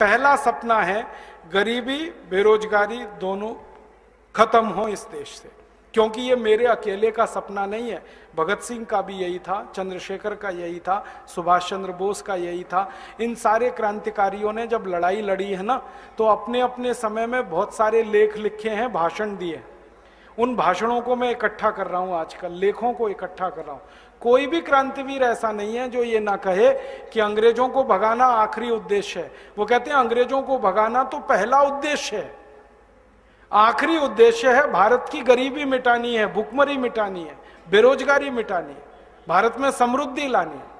पहला सपना है गरीबी बेरोजगारी दोनों खत्म हो इस देश से, क्योंकि ये मेरे अकेले का सपना नहीं है। भगत सिंह का भी यही था, चंद्रशेखर का यही था, सुभाष चंद्र बोस का यही था। इन सारे क्रांतिकारियों ने जब लड़ाई लड़ी है ना, तो अपने अपने समय में बहुत सारे लेख लिखे हैं, भाषण दिए। उन भाषणों को मैं इकट्ठा कर रहा हूं आजकल, लेखों को इकट्ठा कर रहा हूं। कोई भी क्रांतिवीर ऐसा नहीं है जो ये ना कहे कि अंग्रेजों को भगाना आखिरी उद्देश्य है। वो कहते हैं अंग्रेजों को भगाना तो पहला उद्देश्य है, आखिरी उद्देश्य है भारत की गरीबी मिटानी है, भुखमरी मिटानी है, बेरोजगारी मिटानी है, भारत में समृद्धि लानी है।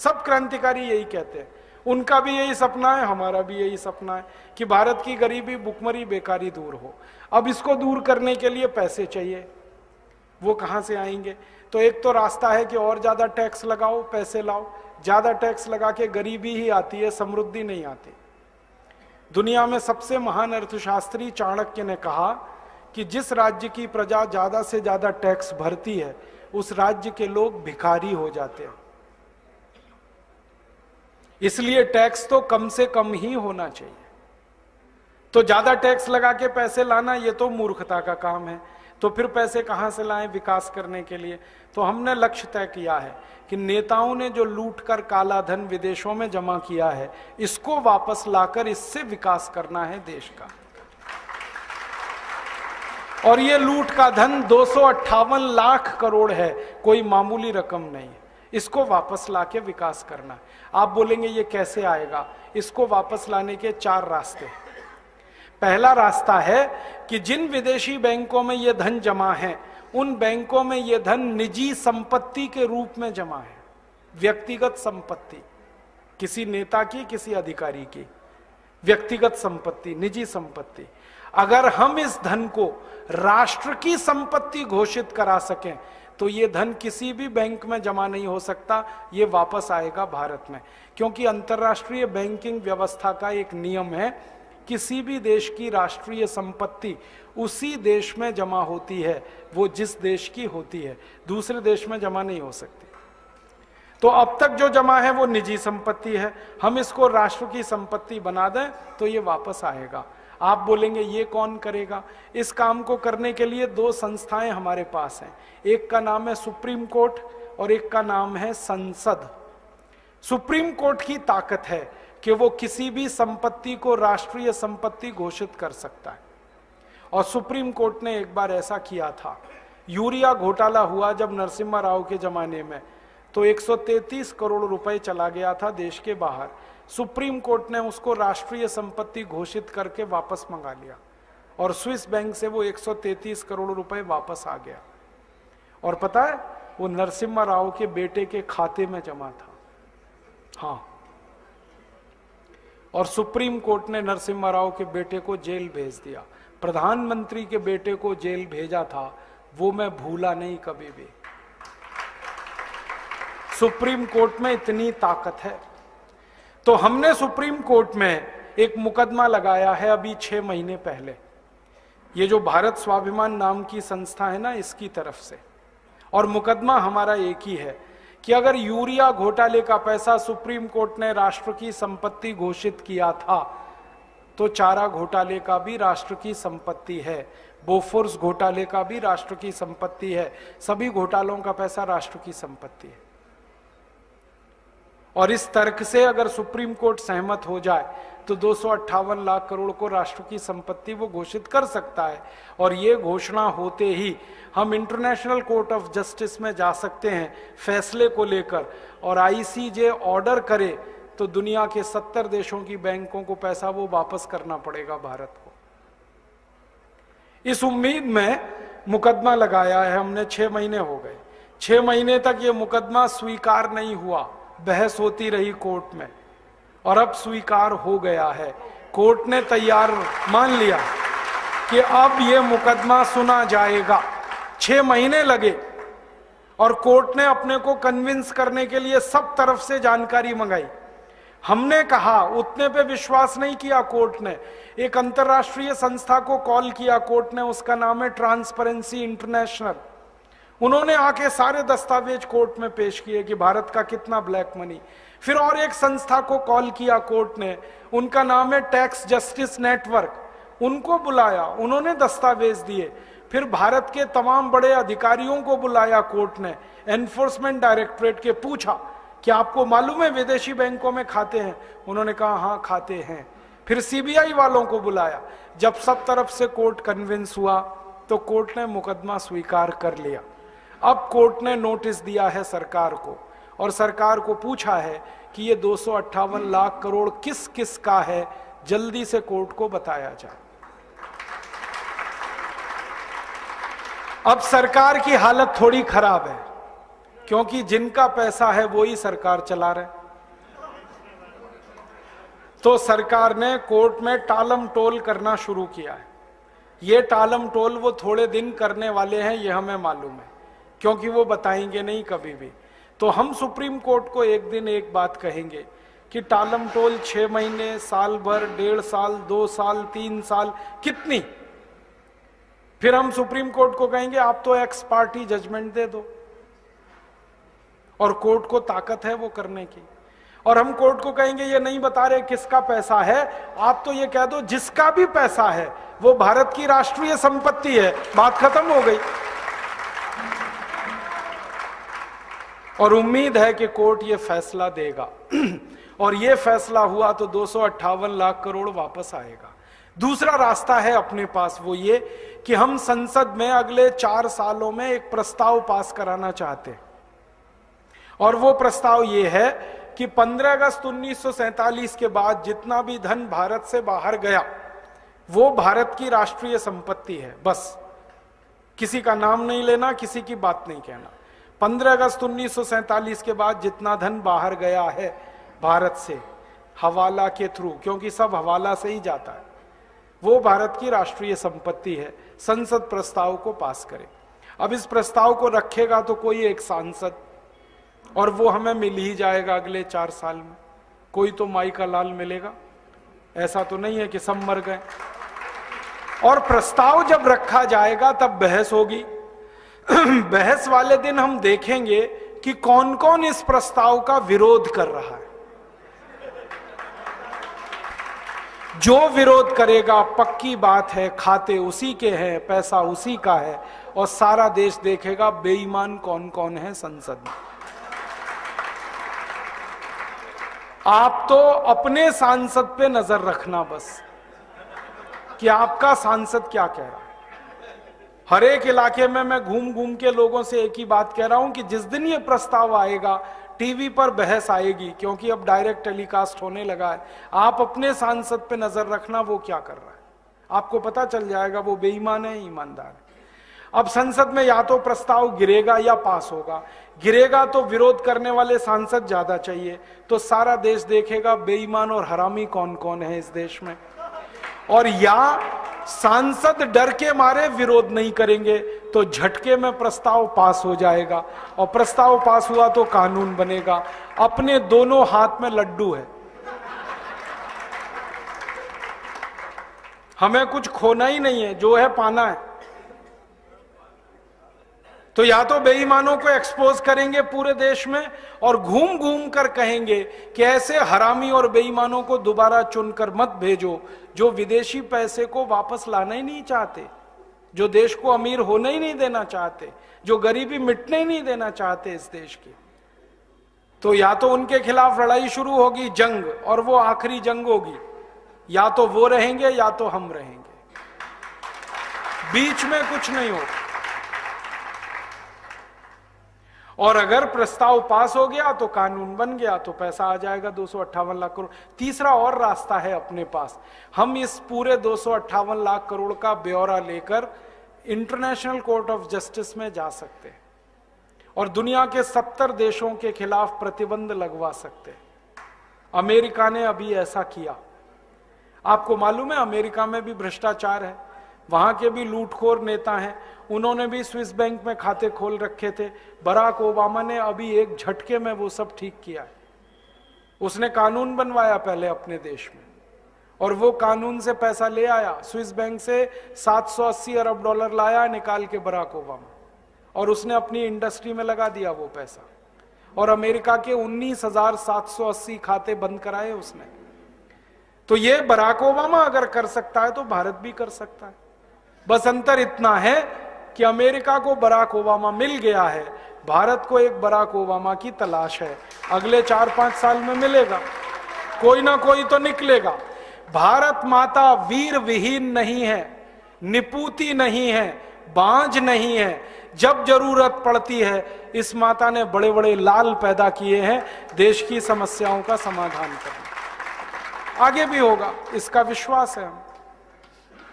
सब क्रांतिकारी यही कहते हैं, उनका भी यही सपना है, हमारा भी यही सपना है कि भारत की गरीबी भुखमरी बेकारी दूर हो। अब इसको दूर करने के लिए पैसे चाहिए, वो कहां से आएंगे? तो एक तो रास्ता है कि और ज्यादा टैक्स लगाओ, पैसे लाओ। ज्यादा टैक्स लगा के गरीबी ही आती है, समृद्धि नहीं आती। दुनिया में सबसे महान अर्थशास्त्री चाणक्य ने कहा कि जिस राज्य की प्रजा ज्यादा से ज्यादा टैक्स भरती है उस राज्य के लोग भिखारी हो जाते हैं। इसलिए टैक्स तो कम से कम ही होना चाहिए। तो ज्यादा टैक्स लगा के पैसे लाना ये तो मूर्खता का काम है। तो फिर पैसे कहां से लाएं विकास करने के लिए? तो हमने लक्ष्य तय किया है कि नेताओं ने जो लूट कर काला धन विदेशों में जमा किया है, इसको वापस लाकर इससे विकास करना है देश का। और ये लूट का धन 258 लाख करोड़ है, कोई मामूली रकम नहीं है। इसको वापस लाके विकास करना है। आप बोलेंगे ये कैसे आएगा? इसको वापस लाने के 4 रास्ते हैं। पहला रास्ता है कि जिन विदेशी बैंकों में यह धन जमा है, उन बैंकों में यह धन निजी संपत्ति के रूप में जमा है। व्यक्तिगत संपत्ति, किसी नेता की, किसी अधिकारी की व्यक्तिगत संपत्ति, निजी संपत्ति। अगर हम इस धन को राष्ट्र की संपत्ति घोषित करा सकें तो ये धन किसी भी बैंक में जमा नहीं हो सकता, ये वापस आएगा भारत में। क्योंकि अंतर्राष्ट्रीय बैंकिंग व्यवस्था का एक नियम है, किसी भी देश की राष्ट्रीय संपत्ति उसी देश में जमा होती है वो जिस देश की होती है, दूसरे देश में जमा नहीं हो सकती। तो अब तक जो जमा है वो निजी संपत्ति है, हम इसको राष्ट्र की संपत्ति बना दें तो ये वापस आएगा। आप बोलेंगे ये कौन करेगा? इस काम को करने के लिए 2 संस्थाएं हमारे पास हैं। एक का नाम है सुप्रीम कोर्ट और एक का नाम है संसद। सुप्रीम कोर्ट की ताकत है कि वो किसी भी संपत्ति को राष्ट्रीय संपत्ति घोषित कर सकता है। और सुप्रीम कोर्ट ने एक बार ऐसा किया था। यूरिया घोटाला हुआ जब नरसिम्हा राव के जमाने में, तो 133 करोड़ रुपए चला गया था देश के बाहर। सुप्रीम कोर्ट ने उसको राष्ट्रीय संपत्ति घोषित करके वापस मंगा लिया और स्विस बैंक से वो 133 करोड़ रुपए वापस आ गया। और पता है वो नरसिम्हा राव के बेटे के खाते में जमा था। हाँ, और सुप्रीम कोर्ट ने नरसिम्हा राव के बेटे को जेल भेज दिया। प्रधानमंत्री के बेटे को जेल भेजा था, वो मैं भूला नहीं कभी भी। सुप्रीम कोर्ट में इतनी ताकत है। तो हमने सुप्रीम कोर्ट में एक मुकदमा लगाया है अभी 6 महीने पहले, ये जो भारत स्वाभिमान नाम की संस्था है ना, इसकी तरफ से। और मुकदमा हमारा एक ही है कि अगर यूरिया घोटाले का पैसा सुप्रीम कोर्ट ने राष्ट्र की संपत्ति घोषित किया था तो चारा घोटाले का भी राष्ट्र की संपत्ति है, बोफोर्स घोटाले का भी राष्ट्र की संपत्ति है, सभी घोटालों का पैसा राष्ट्र की संपत्ति है। और इस तर्क से अगर सुप्रीम कोर्ट सहमत हो जाए तो 258 लाख करोड़ को राष्ट्र की संपत्ति वो घोषित कर सकता है। और ये घोषणा होते ही हम इंटरनेशनल कोर्ट ऑफ जस्टिस में जा सकते हैं फैसले को लेकर, और आईसीजे ऑर्डर करे तो दुनिया के 70 देशों की बैंकों को पैसा वो वापस करना पड़ेगा भारत को। इस उम्मीद में मुकदमा लगाया है हमने। 6 महीने हो गए। 6 महीने तक ये मुकदमा स्वीकार नहीं हुआ, बहस होती रही कोर्ट में, और अब स्वीकार हो गया है। कोर्ट ने तैयार मान लिया कि अब ये मुकदमा सुना जाएगा। 6 महीने लगे और कोर्ट ने अपने को कन्विंस करने के लिए सब तरफ से जानकारी मंगाई। हमने कहा, उतने पे विश्वास नहीं किया कोर्ट ने। एक अंतर्राष्ट्रीय संस्था को कॉल किया कोर्ट ने, उसका नाम है ट्रांसपेरेंसी इंटरनेशनल। उन्होंने आके सारे दस्तावेज कोर्ट में पेश किए कि भारत का कितना ब्लैक मनी। फिर और एक संस्था को कॉल किया कोर्ट ने, उनका नाम है टैक्स जस्टिस नेटवर्क, उनको बुलाया, उन्होंने दस्तावेज दिए। फिर भारत के तमाम बड़े अधिकारियों को बुलाया कोर्ट ने, एनफोर्समेंट डायरेक्टरेट के, पूछा कि आपको मालूम है विदेशी बैंकों में खाते हैं? उन्होंने कहा हाँ खाते हैं। फिर सीबीआई वालों को बुलाया। जब सब तरफ से कोर्ट कन्विंस हुआ तो कोर्ट ने मुकदमा स्वीकार कर लिया। अब कोर्ट ने नोटिस दिया है सरकार को, और सरकार को पूछा है कि ये 258 लाख करोड़ किस किस का है, जल्दी से कोर्ट को बताया जाए। अब सरकार की हालत थोड़ी खराब है, क्योंकि जिनका पैसा है वो ही सरकार चला रहे। तो सरकार ने कोर्ट में टालम टोल करना शुरू किया है। ये टालम टोल वो थोड़े दिन करने वाले हैं, ये हमें मालूम है, क्योंकि वो बताएंगे नहीं कभी भी। तो हम सुप्रीम कोर्ट को एक दिन एक बात कहेंगे कि टालम टोल 6 महीने, साल भर, 1.5 साल, 2 साल, 3 साल, कितनी? फिर हम सुप्रीम कोर्ट को कहेंगे आप तो एक्स पार्टी जजमेंट दे दो, और कोर्ट को ताकत है वो करने की। और हम कोर्ट को कहेंगे ये नहीं बता रहे किसका पैसा है, आप तो ये कह दो जिसका भी पैसा है वो भारत की राष्ट्रीय संपत्ति है, बात खत्म हो गई। और उम्मीद है कि कोर्ट ये फैसला देगा और ये फैसला हुआ तो 258 लाख करोड़ वापस आएगा। दूसरा रास्ता है अपने पास, वो ये कि हम संसद में अगले 4 सालों में एक प्रस्ताव पास कराना चाहते हैं, और वो प्रस्ताव ये है कि 15 अगस्त 1947 के बाद जितना भी धन भारत से बाहर गया वो भारत की राष्ट्रीय संपत्ति है, बस। किसी का नाम नहीं लेना, किसी की बात नहीं कहना। 15 अगस्त 1947 के बाद जितना धन बाहर गया है भारत से हवाला के थ्रू, क्योंकि सब हवाला से ही जाता है, वो भारत की राष्ट्रीय संपत्ति है। संसद प्रस्ताव को पास करे। अब इस प्रस्ताव को रखेगा तो कोई एक सांसद, और वो हमें मिल ही जाएगा अगले 4 साल में। कोई तो माई का लाल मिलेगा, ऐसा तो नहीं है कि सब मर गए। और प्रस्ताव जब रखा जाएगा तब बहस होगी। बहस वाले दिन हम देखेंगे कि कौन कौन इस प्रस्ताव का विरोध कर रहा है। जो विरोध करेगा पक्की बात है खाते उसी के हैं, पैसा उसी का है, और सारा देश देखेगा बेईमान कौन कौन है संसद में। आप तो अपने सांसद पे नजर रखना बस, कि आपका सांसद क्या कह रहा है। हर एक इलाके में मैं घूम घूम के लोगों से एक ही बात कह रहा हूं कि जिस दिन ये प्रस्ताव आएगा टीवी पर बहस आएगी, क्योंकि अब डायरेक्ट टेलीकास्ट होने लगा है। आप अपने सांसद पे नजर रखना वो क्या कर रहा है, आपको पता चल जाएगा वो बेईमान है ईमानदार है। अब संसद में या तो प्रस्ताव गिरेगा या पास होगा। गिरेगा तो विरोध करने वाले सांसद ज्यादा चाहिए, तो सारा देश देखेगा बेईमान और हरामी कौन कौन है इस देश में। और या सांसद डर के मारे विरोध नहीं करेंगे तो झटके में प्रस्ताव पास हो जाएगा, और प्रस्ताव पास हुआ तो कानून बनेगा। अपने दोनों हाथ में लड्डू है, हमें कुछ खोना ही नहीं है, जो है पाना है। तो या तो बेईमानों को एक्सपोज करेंगे पूरे देश में, और घूम घूम कर कहेंगे कि ऐसे हरामी और बेईमानों को दोबारा चुनकर मत भेजो, जो विदेशी पैसे को वापस लाना ही नहीं चाहते, जो देश को अमीर होने ही नहीं देना चाहते, जो गरीबी मिटने ही नहीं देना चाहते इस देश की। तो या तो उनके खिलाफ लड़ाई शुरू होगी, जंग, और वो आखिरी जंग होगी। या तो वो रहेंगे या तो हम रहेंगे, बीच में कुछ नहीं होगा। और अगर प्रस्ताव पास हो गया तो कानून बन गया, तो पैसा आ जाएगा 258 लाख करोड़। तीसरा और रास्ता है अपने पास, हम इस पूरे 258 लाख करोड़ का ब्यौरा लेकर इंटरनेशनल कोर्ट ऑफ जस्टिस में जा सकते हैं और दुनिया के 70 देशों के खिलाफ प्रतिबंध लगवा सकते हैं। अमेरिका ने अभी ऐसा किया। आपको मालूम है अमेरिका में भी भ्रष्टाचार है, वहां के भी लूटखोर नेता हैं, उन्होंने भी स्विस बैंक में खाते खोल रखे थे। बराक ओबामा ने अभी एक झटके में वो सब ठीक किया है। उसने कानून बनवाया पहले अपने देश में, और वो कानून से पैसा ले आया। स्विस बैंक से 780 अरब डॉलर लाया निकाल के बराक ओबामा, और उसने अपनी इंडस्ट्री में लगा दिया वो पैसा। और अमेरिका के 19,780 खाते बंद कराए उसने। तो ये बराक ओबामा अगर कर सकता है तो भारत भी कर सकता है। बस अंतर इतना है कि अमेरिका को बराक ओबामा मिल गया है, भारत को एक बराक ओबामा की तलाश है। अगले 4-5 साल में मिलेगा, कोई ना कोई तो निकलेगा। भारत माता वीर विहीन नहीं है, निपूती नहीं है, बांझ नहीं है। जब जरूरत पड़ती है इस माता ने बड़े बड़े लाल पैदा किए हैं देश की समस्याओं का समाधान करने। आगे भी होगा, इसका विश्वास है हम।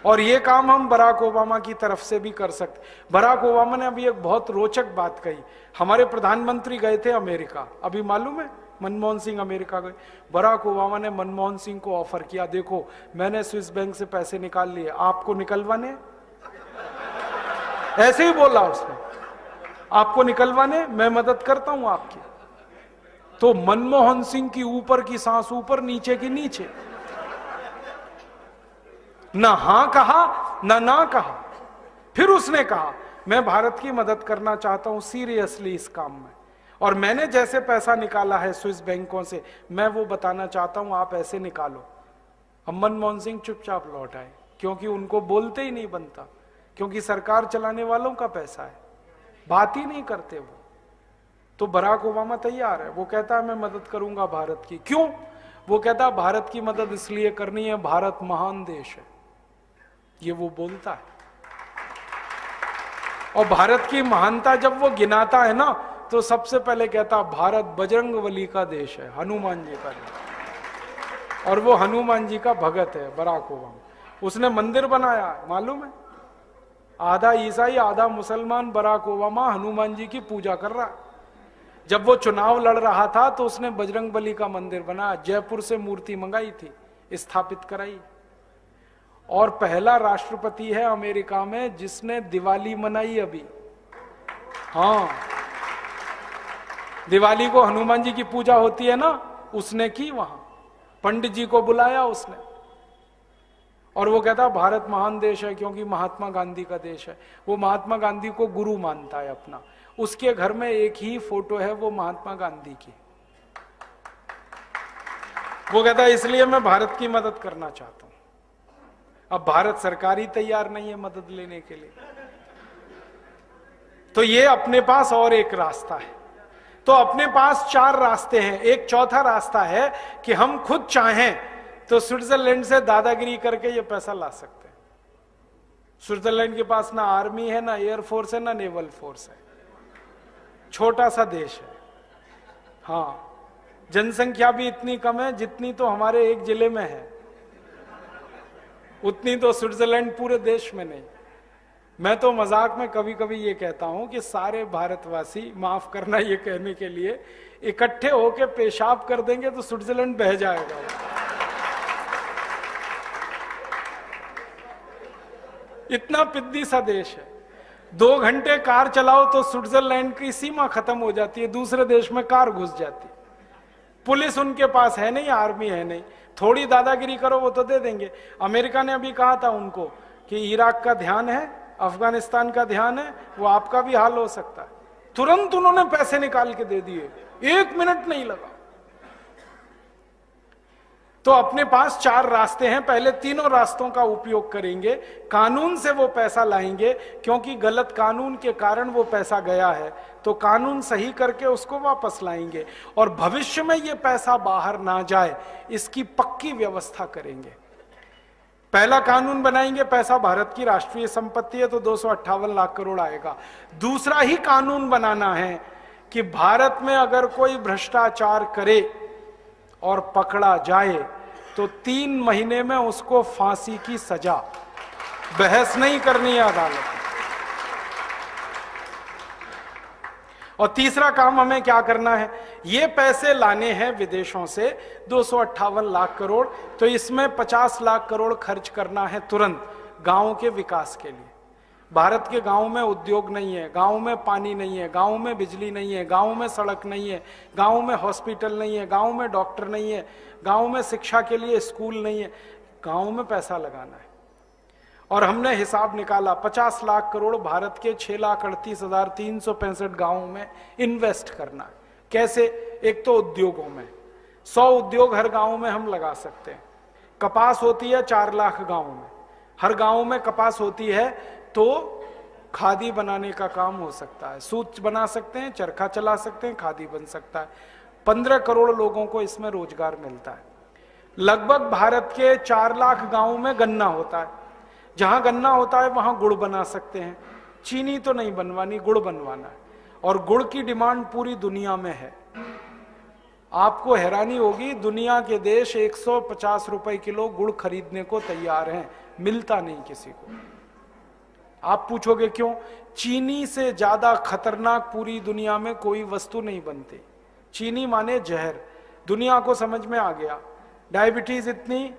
और ये काम हम बराक ओबामा की तरफ से भी कर सकते। बराक ओबामा ने अभी एक बहुत रोचक बात कही। हमारे प्रधानमंत्री गए थे अमेरिका, अभी मालूम है मनमोहन सिंह अमेरिका गए। बराक ओबामा ने मनमोहन सिंह को ऑफर किया, देखो मैंने स्विस बैंक से पैसे निकाल लिए, आपको निकलवाने? ऐसे ही बोला उसने, आपको निकलवाने, मैं मदद करता हूं आपकी। तो मनमोहन सिंह की ऊपर की सांस ऊपर, नीचे की नीचे, ना हां कहा ना कहा। फिर उसने कहा मैं भारत की मदद करना चाहता हूं सीरियसली इस काम में, और मैंने जैसे पैसा निकाला है स्विस बैंकों से मैं वो बताना चाहता हूं, आप ऐसे निकालो। अब मनमोहन सिंह चुपचाप लौट आए, क्योंकि उनको बोलते ही नहीं बनता, क्योंकि सरकार चलाने वालों का पैसा है, बात ही नहीं करते वो। तो बराक ओबामा तैयार है, वो कहता है मैं मदद करूंगा भारत की। क्यों? वो कहता है भारत की मदद इसलिए करनी है, भारत महान देश है, ये वो बोलता है। और भारत की महानता जब वो गिनाता है ना, तो सबसे पहले कहता भारत बजरंगबली का देश है, हनुमान जी का देश। और वो हनुमान जी का भगत है बराक ओबामा। उसने मंदिर बनाया, मालूम है, आधा ईसाई आधा मुसलमान बराक ओबामा हनुमान जी की पूजा कर रहा है। जब वो चुनाव लड़ रहा था तो उसने बजरंगबली का मंदिर बनाया, जयपुर से मूर्ति मंगाई थी, स्थापित कराई। और पहला राष्ट्रपति है अमेरिका में जिसने दिवाली मनाई अभी। हाँ, दिवाली को हनुमान जी की पूजा होती है ना, उसने की वहां, पंडित जी को बुलाया उसने। और वो कहता भारत महान देश है क्योंकि महात्मा गांधी का देश है। वो महात्मा गांधी को गुरु मानता है अपना। उसके घर में एक ही फोटो है, वो महात्मा गांधी की। वो कहता है इसलिए मैं भारत की मदद करना चाहता हूं। अब भारत सरकार ही तैयार नहीं है मदद लेने के लिए। तो ये अपने पास और एक रास्ता है। तो अपने पास 4 रास्ते हैं। एक चौथा रास्ता है कि हम खुद चाहें तो स्विट्जरलैंड से दादागिरी करके ये पैसा ला सकते हैं। स्विट्जरलैंड के पास ना आर्मी है, ना एयरफोर्स है, ना नेवल फोर्स है, छोटा सा देश है। हाँ, जनसंख्या भी इतनी कम है जितनी तो हमारे एक जिले में है, उतनी तो स्विट्जरलैंड पूरे देश में नहीं। मैं तो मजाक में कभी कभी ये कहता हूं कि सारे भारतवासी, माफ करना ये कहने के लिए, इकट्ठे होके पेशाब कर देंगे तो स्विट्जरलैंड बह जाएगा। इतना पिद्दी सा देश है। 2 घंटे कार चलाओ तो स्विट्जरलैंड की सीमा खत्म हो जाती है, दूसरे देश में कार घुस जाती है। पुलिस उनके पास है नहीं, आर्मी है नहीं, थोड़ी दादागिरी करो वो तो दे देंगे। अमेरिका ने अभी कहा था उनको कि इराक का ध्यान है, अफगानिस्तान का ध्यान है, वो आपका भी हाल हो सकता है। तुरंत उन्होंने पैसे निकाल के दे दिए, 1 मिनट नहीं लगा। तो अपने पास 4 रास्ते हैं। पहले तीनों रास्तों का उपयोग करेंगे, कानून से वो पैसा लाएंगे, क्योंकि गलत कानून के कारण वो पैसा गया है, तो कानून सही करके उसको वापस लाएंगे। और भविष्य में ये पैसा बाहर ना जाए इसकी पक्की व्यवस्था करेंगे। पहला कानून बनाएंगे, पैसा भारत की राष्ट्रीय संपत्ति है तो 258 लाख करोड़ आएगा। दूसरा ही कानून बनाना है कि भारत में अगर कोई भ्रष्टाचार करे और पकड़ा जाए तो 3 महीने में उसको फांसी की सजा, बहस नहीं करनी है अदालत में। और तीसरा काम हमें क्या करना है, ये पैसे लाने हैं विदेशों से 258 लाख करोड़, तो इसमें 50 लाख करोड़ खर्च करना है तुरंत गांवों के विकास के लिए। भारत के गांव में उद्योग नहीं है, गांव में पानी नहीं है, गांव में बिजली नहीं है, गांव में सड़क नहीं है, गांव में हॉस्पिटल नहीं है, गांव में डॉक्टर नहीं है, गांव में शिक्षा के लिए स्कूल नहीं है। गांव में पैसा लगाना है। और हमने हिसाब निकाला, 50 लाख करोड़ भारत के 6,38,365 गांवों में इन्वेस्ट करना है। कैसे? एक तो उद्योगों में 100 उद्योग हर गांव में हम लगा सकते हैं। कपास होती है 4 लाख गांव में, हर गांव में कपास होती है, तो खादी बनाने का काम हो सकता है, सूत बना सकते हैं, चरखा चला सकते हैं, खादी बन सकता है। 15 करोड़ लोगों को इसमें रोजगार मिलता है। लगभग भारत के 4 लाख गांवों में गन्ना होता है, जहां गन्ना होता है वहां गुड़ बना सकते हैं। चीनी तो नहीं बनवानी, गुड़ बनवाना है, और गुड़ की डिमांड पूरी दुनिया में है। आपको हैरानी होगी, दुनिया के देश 150 रुपए किलो गुड़ खरीदने को तैयार हैं, मिलता नहीं किसी को। आप पूछोगे क्यों? चीनी से ज्यादा खतरनाक पूरी दुनिया में कोई वस्तु नहीं बनती। चीनी माने जहर, दुनिया को समझ में आ गया। डायबिटीज इतनी,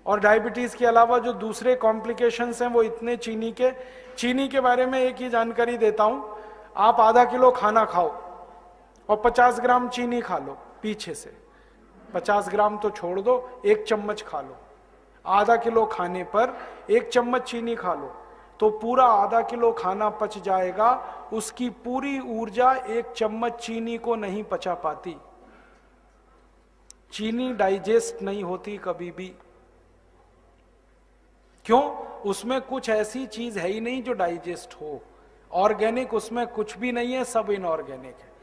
और डायबिटीज के अलावा जो दूसरे कॉम्प्लिकेशंस हैं वो इतने चीनी के बारे में एक ही जानकारी देता हूं। आप आधा किलो खाना खाओ और 50 ग्राम चीनी खा लो पीछे से, 50 ग्राम तो छोड़ दो, 1 चम्मच खा लो। आधा किलो खाने पर 1 चम्मच चीनी खा लो तो पूरा आधा किलो खाना पच जाएगा। उसकी पूरी ऊर्जा 1 चम्मच चीनी को नहीं पचा पाती। चीनी डाइजेस्ट नहीं होती कभी भी। क्यों? उसमें कुछ ऐसी चीज है ही नहीं जो डाइजेस्ट हो। ऑर्गेनिक उसमें कुछ भी नहीं है, सब इनऑर्गेनिक है।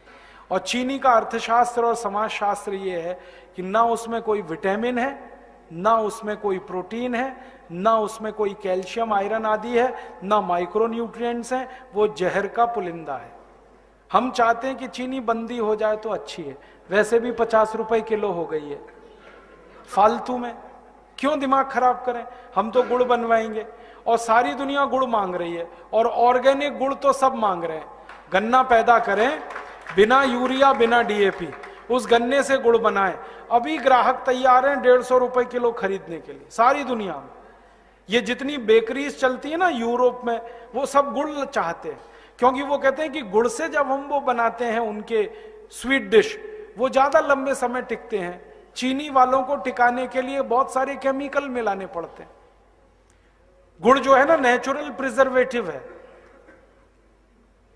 और चीनी का अर्थशास्त्र और समाजशास्त्र ये है कि ना उसमें कोई विटामिन है, ना उसमें कोई प्रोटीन है, ना उसमें कोई कैल्शियम आयरन आदि है, ना माइक्रो न्यूट्रिएंट्स हैं। वो जहर का पुलिंदा है। हम चाहते हैं कि चीनी बंदी हो जाए तो अच्छी है, वैसे भी 50 रुपए किलो हो गई है फालतू में। क्यों दिमाग खराब करें? हम तो गुड़ बनवाएंगे, और सारी दुनिया गुड़ मांग रही है, और ऑर्गेनिक गुड़ तो सब मांग रहे हैं। गन्ना पैदा करें बिना यूरिया बिना डीएपी, उस गन्ने से गुड़ बनाएं। अभी ग्राहक तैयार हैं 150 रुपए किलो खरीदने के लिए सारी दुनिया में। ये जितनी बेकरीज चलती है ना यूरोप में, वो सब गुड़ चाहते हैं, क्योंकि वो कहते हैं कि गुड़ से जब हम वो बनाते हैं उनके स्वीट डिश, वो ज्यादा लंबे समय टिकते हैं। चीनी वालों को टिकाने के लिए बहुत सारे केमिकल मिलाने पड़ते हैं। गुड़ जो है ना नेचुरल प्रिजर्वेटिव है,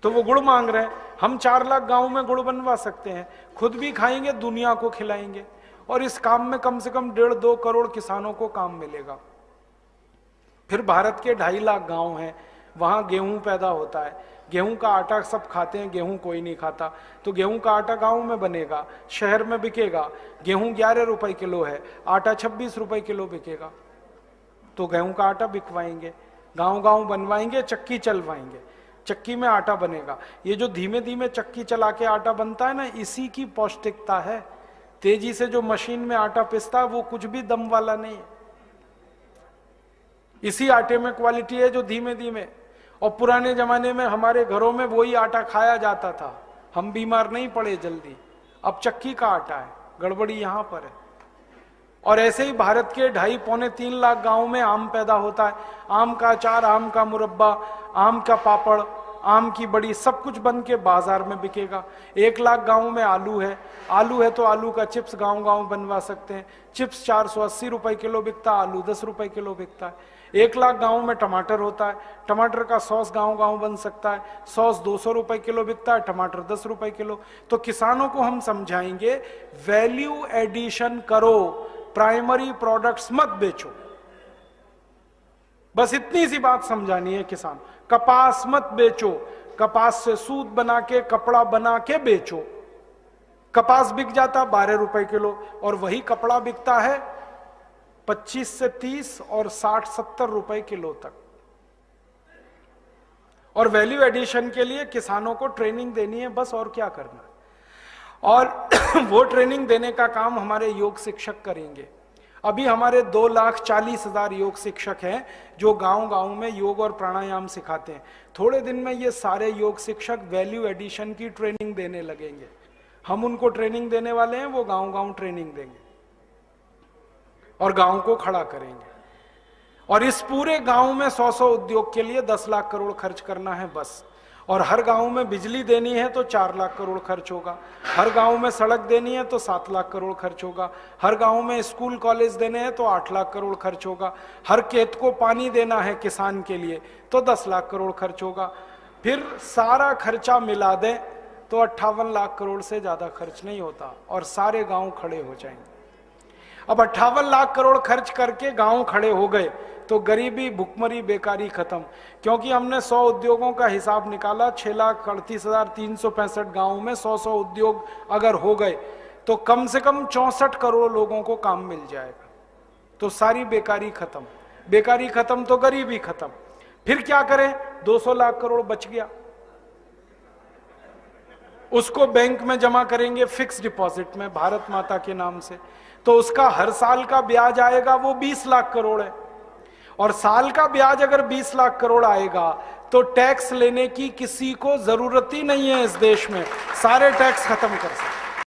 तो वो गुड़ मांग रहे हैं। हम 4 लाख गांव में गुड़ बनवा सकते हैं, खुद भी खाएंगे, दुनिया को खिलाएंगे, और इस काम में कम से कम 1.5-2 करोड़ किसानों को काम मिलेगा। फिर भारत के 2.5 लाख गांव हैं, वहां गेहूं पैदा होता है। गेहूं का आटा सब खाते हैं, गेहूं कोई नहीं खाता, तो गेहूं का आटा गांव में बनेगा, शहर में बिकेगा। गेहूं 11 रुपए किलो है, आटा 26 रुपए किलो बिकेगा, तो गेहूं का आटा बिकवाएंगे, गांव गांव बनवाएंगे, चक्की चलवाएंगे, चक्की में आटा बनेगा। ये जो धीमे धीमे चक्की चला के आटा बनता है ना, इसी की पौष्टिकता है। तेजी से जो मशीन में आटा पिसता है वो कुछ भी दम वाला नहीं है। इसी आटे में क्वालिटी है जो धीमे धीमे, और पुराने जमाने में हमारे घरों में वही आटा खाया जाता था, हम बीमार नहीं पड़े जल्दी। अब चक्की का आटा है, गड़बड़ी यहां पर है। और ऐसे ही भारत के 2.5-3 लाख गांव में आम पैदा होता है। आम का अचार, आम का मुरब्बा, आम का पापड़, आम की बड़ी, सब कुछ बन के बाजार में बिकेगा। 1 लाख गांव में आलू है तो आलू का चिप्स गांव गांव बनवा सकते हैं। चिप्स 480 रुपए किलो बिकता, आलू 10 रुपए किलो बिकता है। 1 लाख गांव में टमाटर होता है, टमाटर का सॉस गांव गांव बन सकता है। सॉस 200 रुपए किलो बिकता है, टमाटर 10 रुपए किलो। तो किसानों को हम समझाएंगे वैल्यू एडिशन करो, प्राइमरी प्रोडक्ट्स मत बेचो। बस इतनी सी बात समझानी है किसान। कपास मत बेचो, कपास से सूत बना के, कपड़ा बना के बेचो। कपास बिक जाता 12 रुपए किलो, और वही कपड़ा बिकता है 25 से 30 और 60-70 रुपए किलो तक। और वैल्यू एडिशन के लिए किसानों को ट्रेनिंग देनी है बस, और क्या करना है। और वो ट्रेनिंग देने का काम हमारे योग शिक्षक करेंगे। अभी हमारे 2,40,000 योग शिक्षक हैं जो गांव गांव में योग और प्राणायाम सिखाते हैं। थोड़े दिन में ये सारे योग शिक्षक वैल्यू एडिशन की ट्रेनिंग देने लगेंगे। हम उनको ट्रेनिंग देने वाले हैं, वो गांव गांव ट्रेनिंग देंगे और गांव को खड़ा करेंगे। और इस पूरे गांव में 100-100 उद्योग के लिए 10 लाख करोड़ खर्च करना है बस। और हर गांव में बिजली देनी है तो 4 लाख करोड़ खर्च होगा। हर गांव में सड़क देनी है तो 7 लाख करोड़ खर्च होगा। हर गांव में स्कूल कॉलेज देने हैं तो 8 लाख करोड़ खर्च होगा। हर खेत को पानी देना है किसान के लिए तो 10 लाख करोड़ खर्च होगा। फिर सारा खर्चा मिला दें तो 58 लाख करोड़ से ज्यादा खर्च नहीं होता और सारे गांव खड़े हो जाएंगे। अब 58 लाख करोड़ खर्च करके गांव खड़े हो गए तो गरीबी, भुखमरी, बेकारी खत्म। क्योंकि हमने 100 उद्योगों का हिसाब निकाला, 6,38,365 गांवों में 100 उद्योग अगर हो गए तो कम से कम 64 करोड़ लोगों को काम मिल जाएगा। तो सारी बेकारी खत्म, बेकारी खत्म तो गरीबी खत्म। फिर क्या करें? 200 लाख करोड़ बच गया, उसको बैंक में जमा करेंगे फिक्स डिपॉजिट में भारत माता के नाम से, तो उसका हर साल का ब्याज आएगा वो 20 लाख करोड़ है। और साल का ब्याज अगर 20 लाख करोड़ आएगा तो टैक्स लेने की किसी को जरूरत ही नहीं है इस देश में, सारे टैक्स खत्म कर सकते।